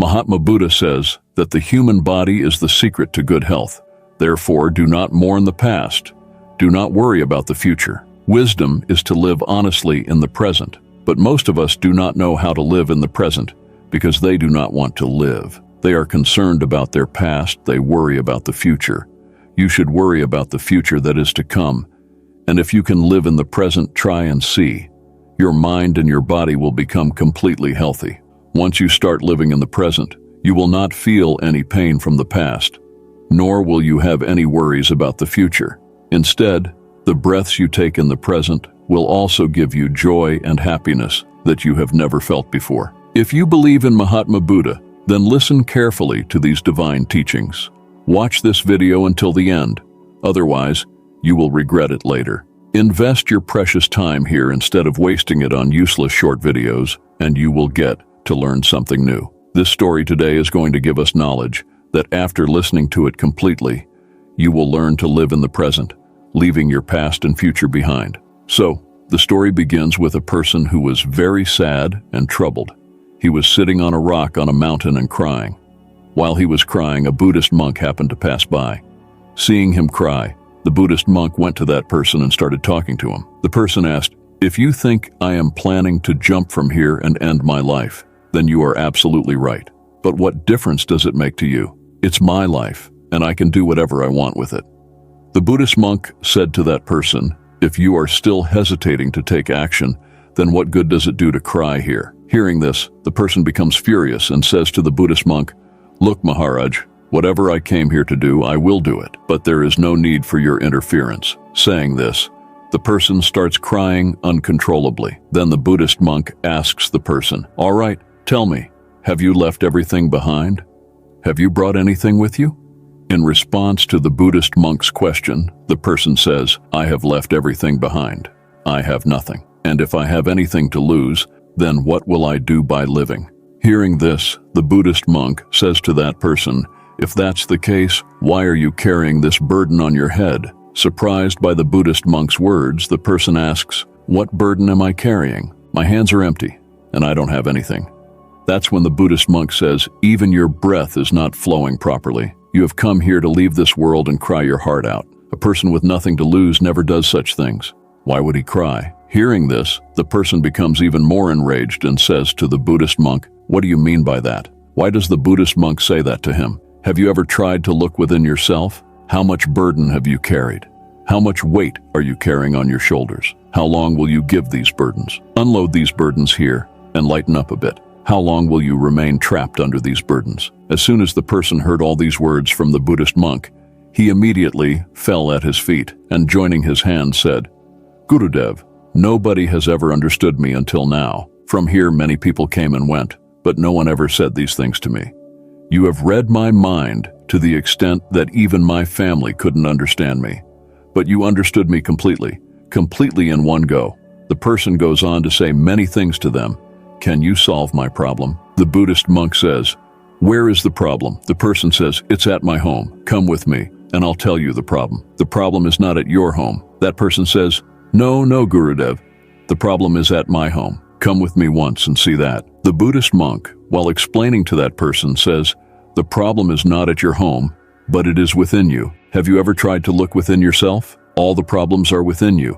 Mahatma Buddha says that the human body is the secret to good health. Therefore, do not mourn the past. Do not worry about the future. Wisdom is to live honestly in the present, but most of us do not know how to live in the present because they do not want to live. They are concerned about their past, they worry about the future. You should worry about the future that is to come, and if you can live in the present, try and see. Your mind and your body will become completely healthy. Once you start living in the present, you will not feel any pain from the past, nor will you have any worries about the future. Instead, the breaths you take in the present will also give you joy and happiness that you have never felt before. If you believe in Mahatma Buddha, then listen carefully to these divine teachings. Watch this video until the end. Otherwise, you will regret it later. Invest your precious time here instead of wasting it on useless short videos, and you will get to learn something new. This story today is going to give us knowledge that after listening to it completely, you will learn to live in the present, leaving your past and future behind. So, the story begins with a person who was very sad and troubled. He was sitting on a rock on a mountain and crying. While he was crying, a Buddhist monk happened to pass by. Seeing him cry, the Buddhist monk went to that person and started talking to him. The person asked, "If you think I am planning to jump from here and end my life, then you are absolutely right. But what difference does it make to you? It's my life, and I can do whatever I want with it." The Buddhist monk said to that person, "If you are still hesitating to take action, then what good does it do to cry here?" Hearing this, the person becomes furious and says to the Buddhist monk, "Look, Maharaj, whatever I came here to do, I will do it, but there is no need for your interference." Saying this, the person starts crying uncontrollably. Then the Buddhist monk asks the person, "All right, tell me, have you left everything behind? Have you brought anything with you?" In response to the Buddhist monk's question, the person says, "I have left everything behind. I have nothing. And if I have anything to lose, then what will I do by living?" Hearing this, the Buddhist monk says to that person, "If that's the case, why are you carrying this burden on your head?" Surprised by the Buddhist monk's words, the person asks, "What burden am I carrying? My hands are empty, and I don't have anything." That's when the Buddhist monk says, "Even your breath is not flowing properly. You have come here to leave this world and cry your heart out. A person with nothing to lose never does such things. Why would he cry?" Hearing this, the person becomes even more enraged and says to the Buddhist monk, "What do you mean by that? Why does the Buddhist monk say that to him? Have you ever tried to look within yourself? How much burden have you carried? How much weight are you carrying on your shoulders? How long will you give these burdens? Unload these burdens here and lighten up a bit. How long will you remain trapped under these burdens?" As soon as the person heard all these words from the Buddhist monk, he immediately fell at his feet and joining his hands said, "Gurudev, nobody has ever understood me until now. From here many people came and went, but no one ever said these things to me. You have read my mind to the extent that even my family couldn't understand me. But you understood me completely in one go." The person goes on to say many things to them. "Can you solve my problem?" The Buddhist monk says, "Where is the problem?" The person says, "It's at my home. Come with me, and I'll tell you the problem." "The problem is not at your home." That person says, No, Gurudev. The problem is at my home. Come with me once and see that." The Buddhist monk, while explaining to that person, says, "The problem is not at your home, but it is within you. Have you ever tried to look within yourself? All the problems are within you.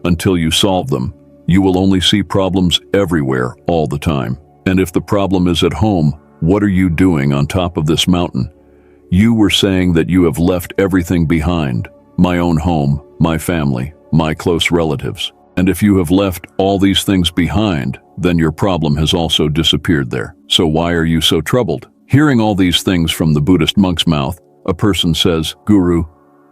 Until you solve them, you will only see problems everywhere all the time. And if the problem is at home, what are you doing on top of this mountain? You were saying that you have left everything behind, my own home, my family, my close relatives. And if you have left all these things behind, then your problem has also disappeared there. So why are you so troubled?" Hearing all these things from the Buddhist monk's mouth, a person says, "Guru,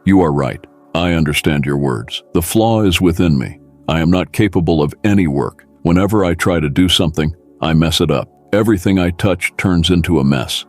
you are right. I understand your words. The flaw is within me. I am not capable of any work. Whenever I try to do something, I mess it up. Everything I touch turns into a mess.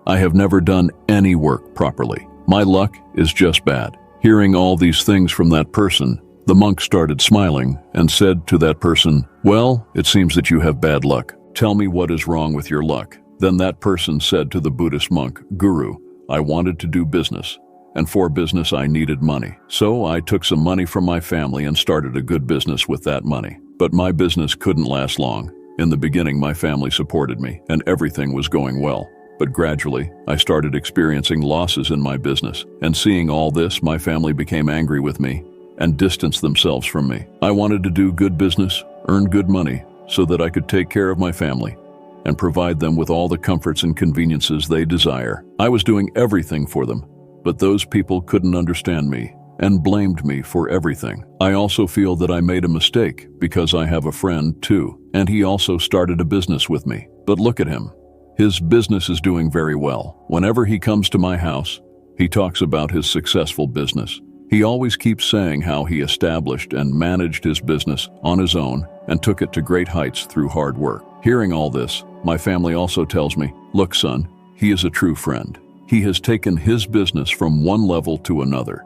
I have never done any work properly. My luck is just bad." Hearing all these things from that person, the monk started smiling and said to that person, "Well, it seems that you have bad luck. Tell me what is wrong with your luck." Then that person said to the Buddhist monk, "Guru, I wanted to do business, and for business I needed money. So I took some money from my family and started a good business with that money. But my business couldn't last long. In the beginning, my family supported me, and everything was going well. But gradually, I started experiencing losses in my business, and seeing all this, my family became angry with me and distanced themselves from me. I wanted to do good business, earn good money, so that I could take care of my family and provide them with all the comforts and conveniences they desire. I was doing everything for them, but those people couldn't understand me and blamed me for everything. I also feel that I made a mistake because I have a friend too, and he also started a business with me. But look at him. His business is doing very well. Whenever he comes to my house, he talks about his successful business. He always keeps saying how he established and managed his business on his own and took it to great heights through hard work. Hearing all this, my family also tells me, "Look, son, he is a true friend. He has taken his business from one level to another,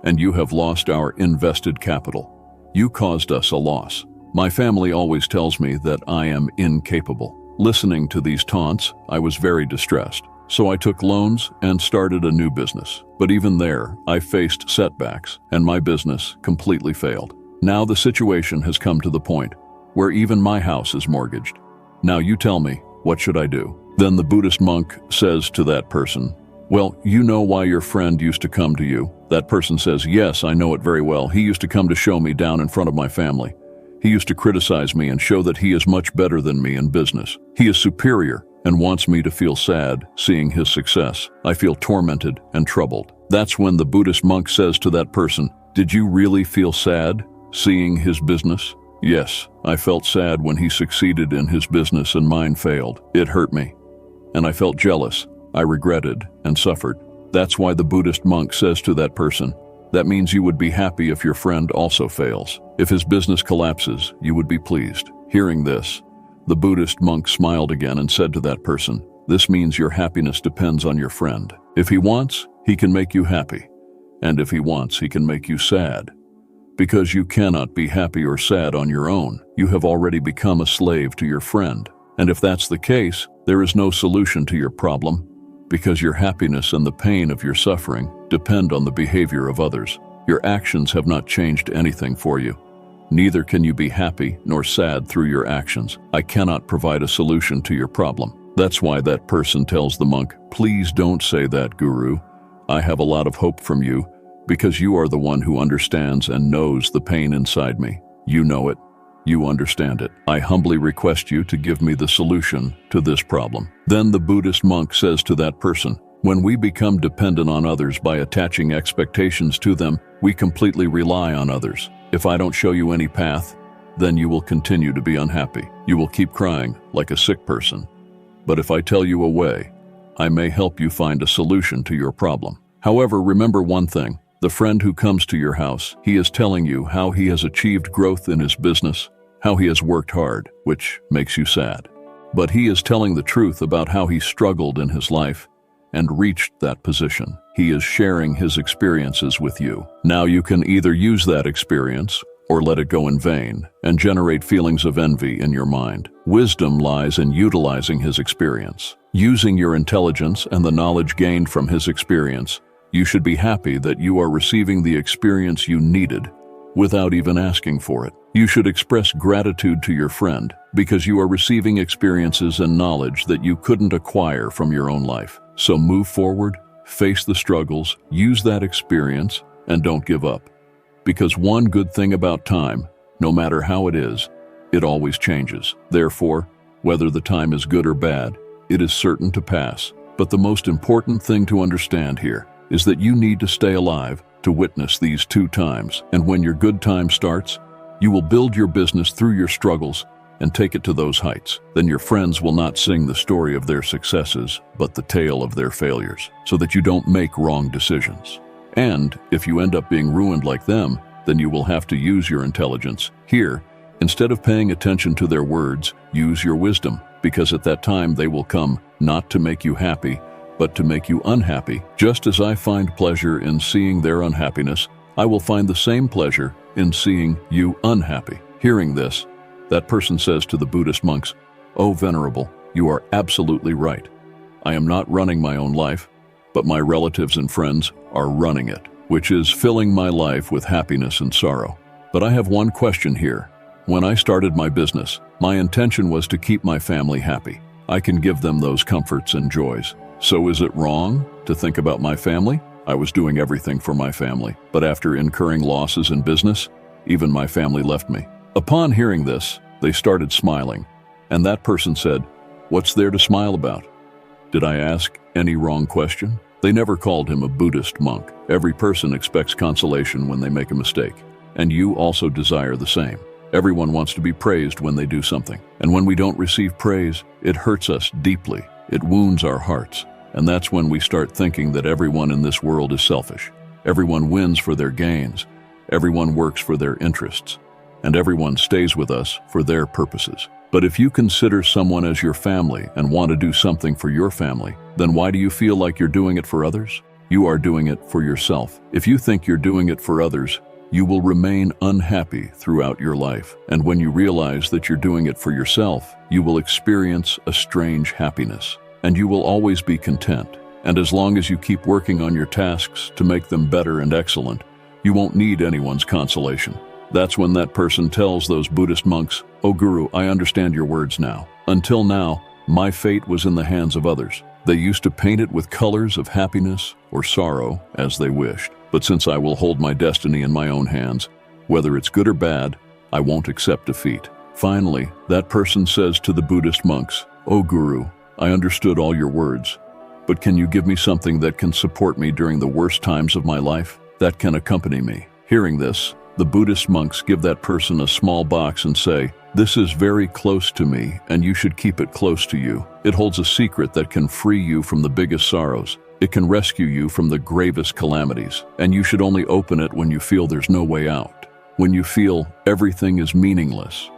and you have lost our invested capital. You caused us a loss." My family always tells me that I am incapable. Listening to these taunts, I was very distressed. So I took loans and started a new business. But even there, I faced setbacks, and my business completely failed. Now the situation has come to the point where even my house is mortgaged. Now you tell me, what should I do? Then the Buddhist monk says to that person, "Well, you know why your friend used to come to you?" That person says, "Yes, I know it very well. He used to come to show me down in front of my family. He used to criticize me and show that he is much better than me in business. He is superior and wants me to feel sad seeing his success. I feel tormented and troubled." That's when the Buddhist monk says to that person, "Did you really feel sad seeing his business?" "Yes, I felt sad when he succeeded in his business and mine failed. It hurt me, and I felt jealous. I regretted and suffered." That's why the Buddhist monk says to that person, "That means you would be happy if your friend also fails. If his business collapses, you would be pleased." Hearing this, the Buddhist monk smiled again and said to that person, "This means your happiness depends on your friend. If he wants, he can make you happy. And if he wants, he can make you sad. Because you cannot be happy or sad on your own. You have already become a slave to your friend. And if that's the case, there is no solution to your problem, because your happiness and the pain of your suffering depend on the behavior of others. Your actions have not changed anything for you. Neither can you be happy nor sad through your actions. I cannot provide a solution to your problem." That's why that person tells the monk, "Please don't say that, Guru. I have a lot of hope from you, because you are the one who understands and knows the pain inside me. You know it. You understand it. I humbly request you to give me the solution to this problem." Then the Buddhist monk says to that person, "When we become dependent on others by attaching expectations to them, we completely rely on others. If I don't show you any path, then you will continue to be unhappy. You will keep crying like a sick person. But if I tell you a way, I may help you find a solution to your problem. However, remember one thing. The friend who comes to your house, he is telling you how he has achieved growth in his business, how he has worked hard, which makes you sad. But he is telling the truth about how he struggled in his life and reached that position. He is sharing his experiences with you. Now you can either use that experience or let it go in vain and generate feelings of envy in your mind. Wisdom lies in utilizing his experience. Using your intelligence and the knowledge gained from his experience, you should be happy that you are receiving the experience you needed without even asking for it. You should express gratitude to your friend because you are receiving experiences and knowledge that you couldn't acquire from your own life. So move forward, face the struggles, use that experience, and don't give up. Because one good thing about time, no matter how it is, it always changes. Therefore, whether the time is good or bad, it is certain to pass. But the most important thing to understand here is that you need to stay alive to witness these two times. And when your good time starts, you will build your business through your struggles and take it to those heights. Then your friends will not sing the story of their successes, but the tale of their failures, so that you don't make wrong decisions. And if you end up being ruined like them, then you will have to use your intelligence. Here, instead of paying attention to their words, use your wisdom, because at that time they will come not to make you happy, but to make you unhappy. Just as I find pleasure in seeing their unhappiness, I will find the same pleasure in seeing you unhappy. Hearing this, that person says to the Buddhist monks, "Oh, Venerable, you are absolutely right. I am not running my own life, but my relatives and friends are running it, which is filling my life with happiness and sorrow. But I have one question here. When I started my business, my intention was to keep my family happy. I can give them those comforts and joys. So is it wrong to think about my family? I was doing everything for my family, but after incurring losses in business, even my family left me. Upon hearing this, they started smiling, and that person said, "What's there to smile about?" Did I ask any wrong question? They never called him a Buddhist monk. Every person expects consolation when they make a mistake, and you also desire the same. Everyone wants to be praised when they do something, and when we don't receive praise, it hurts us deeply. It wounds our hearts, and that's when we start thinking that everyone in this world is selfish. Everyone wins for their gains, everyone works for their interests, and everyone stays with us for their purposes. But if you consider someone as your family and want to do something for your family, then why do you feel like you're doing it for others? You are doing it for yourself. If you think you're doing it for others, you will remain unhappy throughout your life. And when you realize that you're doing it for yourself, you will experience a strange happiness, and you will always be content. And as long as you keep working on your tasks to make them better and excellent, you won't need anyone's consolation. That's when that person tells those Buddhist monks, "Oh Guru, I understand your words now. Until now, my fate was in the hands of others. They used to paint it with colors of happiness or sorrow as they wished. But since I will hold my destiny in my own hands, whether it's good or bad, I won't accept defeat." Finally, that person says to the Buddhist monks, "Oh Guru, I understood all your words, but can you give me something that can support me during the worst times of my life, that can accompany me?" Hearing this, the Buddhist monks give that person a small box and say, "This is very close to me, and you should keep it close to you. It holds a secret that can free you from the biggest sorrows. It can rescue you from the gravest calamities, and you should only open it when you feel there's no way out. When you feel everything is meaningless.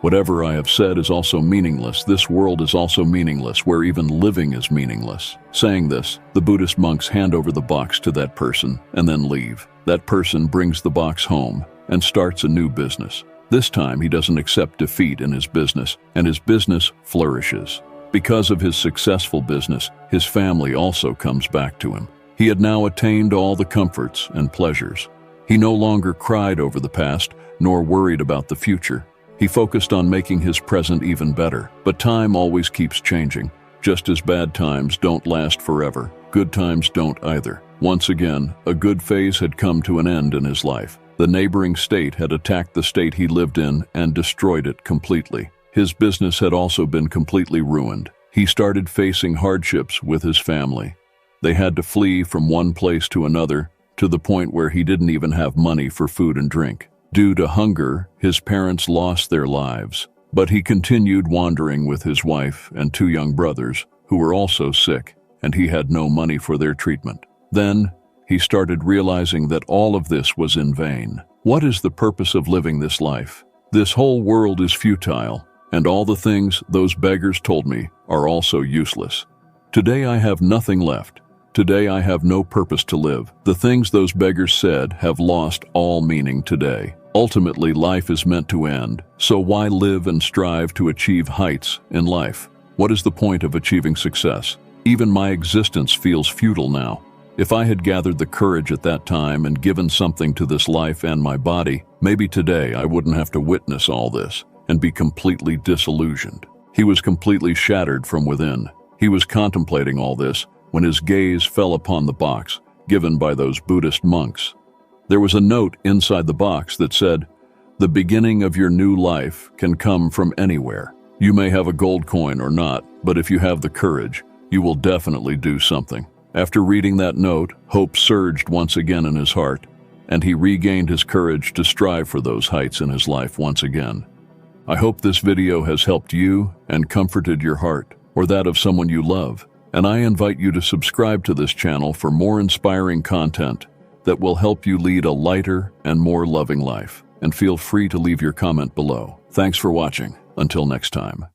Whatever I have said is also meaningless. This world is also meaningless, where even living is meaningless." Saying this, the Buddhist monks hand over the box to that person and then leave. That person brings the box home and starts a new business. This time he doesn't accept defeat in his business, and his business flourishes. Because of his successful business, his family also comes back to him. He had now attained all the comforts and pleasures. He no longer cried over the past, nor worried about the future. He focused on making his present even better. But time always keeps changing. Just as bad times don't last forever, good times don't either. Once again, a good phase had come to an end in his life. The neighboring state had attacked the state he lived in and destroyed it completely. His business had also been completely ruined. He started facing hardships with his family. They had to flee from one place to another, to the point where he didn't even have money for food and drink. Due to hunger, his parents lost their lives, but he continued wandering with his wife and 2 young brothers, who were also sick, and he had no money for their treatment. Then, he started realizing that all of this was in vain. What is the purpose of living this life? This whole world is futile, and all the things those beggars told me are also useless. Today I have nothing left. Today I have no purpose to live. The things those beggars said have lost all meaning today. Ultimately, life is meant to end, so why live and strive to achieve heights in life? What is the point of achieving success? Even my existence feels futile now. If I had gathered the courage at that time and given something to this life and my body, maybe today I wouldn't have to witness all this and be completely disillusioned. He was completely shattered from within. He was contemplating all this when his gaze fell upon the box given by those Buddhist monks. There was a note inside the box that said, "The beginning of your new life can come from anywhere. You may have a gold coin or not, but if you have the courage, you will definitely do something." After reading that note, hope surged once again in his heart, and he regained his courage to strive for those heights in his life once again. I hope this video has helped you and comforted your heart, or that of someone you love, and I invite you to subscribe to this channel for more inspiring content that will help you lead a lighter and more loving life. And feel free to leave your comment below. Thanks for watching. Until next time.